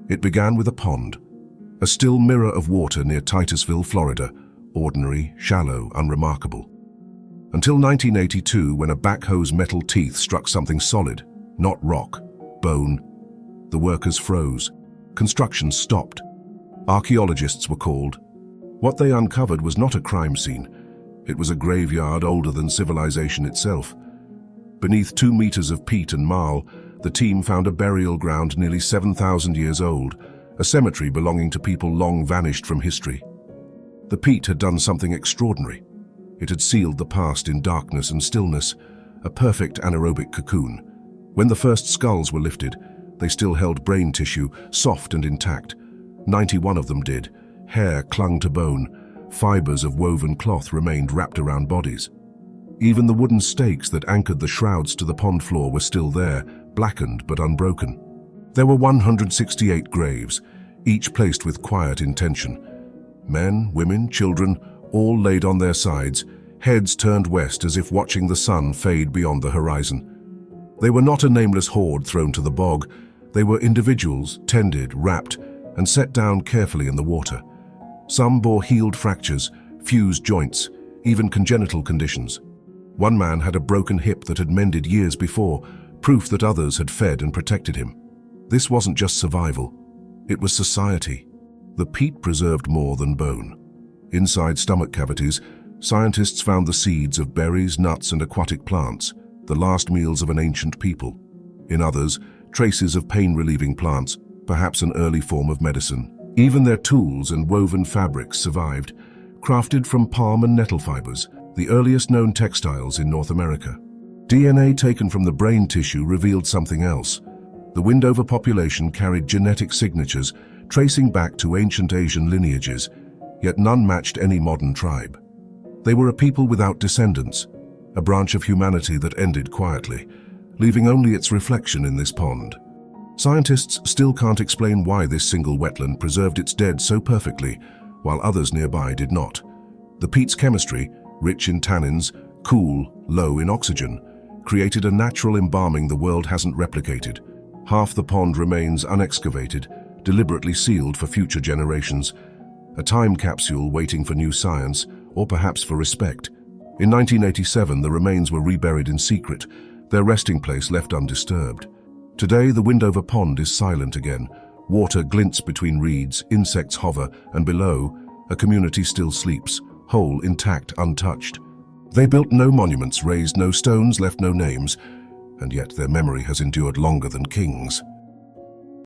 It began with a pond, a still mirror of water near Titusville, Florida, ordinary, shallow, unremarkable. Until 1982, when a backhoe's metal teeth struck something solid, not rock, bone. The workers froze. Construction stopped. Archaeologists were called. What they uncovered was not a crime scene. It was a graveyard older than civilization itself. Beneath 2 meters of peat and marl, the team found a burial ground nearly 7,000 years old, a cemetery belonging to people long vanished from history. The peat had done something extraordinary. It had sealed the past in darkness and stillness, a perfect anaerobic cocoon. When the first skulls were lifted, they still held brain tissue, soft and intact. 91 of them did. Hair clung to bone. Fibers of woven cloth remained wrapped around bodies. Even the wooden stakes that anchored the shrouds to the pond floor were still there, blackened but unbroken. There were 168 graves, each placed with quiet intention. Men, women, children, all laid on their sides, heads turned west as if watching the sun fade beyond the horizon. They were not a nameless horde thrown to the bog. They were individuals, tended, wrapped, and set down carefully in the water. Some bore healed fractures, fused joints, even congenital conditions. One man had a broken hip that had mended years before, proof that others had fed and protected him. This wasn't just survival, it was society. The peat preserved more than bone. Inside stomach cavities, scientists found the seeds of berries, nuts, and aquatic plants, the last meals of an ancient people. In others, traces of pain-relieving plants, perhaps an early form of medicine. Even their tools and woven fabrics survived, crafted from palm and nettle fibers, the earliest known textiles in North America. DNA taken from the brain tissue revealed something else. The Windover population carried genetic signatures tracing back to ancient Asian lineages, yet none matched any modern tribe. They were a people without descendants, a branch of humanity that ended quietly, leaving only its reflection in this pond. Scientists still can't explain why this single wetland preserved its dead so perfectly, while others nearby did not. The peat's chemistry, rich in tannins, cool, low in oxygen, created a natural embalming the world hasn't replicated. Half the pond remains unexcavated, deliberately sealed for future generations, a time capsule waiting for new science, or perhaps for respect. In 1987, the remains were reburied in secret, their resting place left undisturbed. Today, the Windover Pond is silent again. Water glints between reeds, insects hover, and below, a community still sleeps, whole, intact, untouched. They built no monuments, raised no stones, left no names, and yet their memory has endured longer than kings.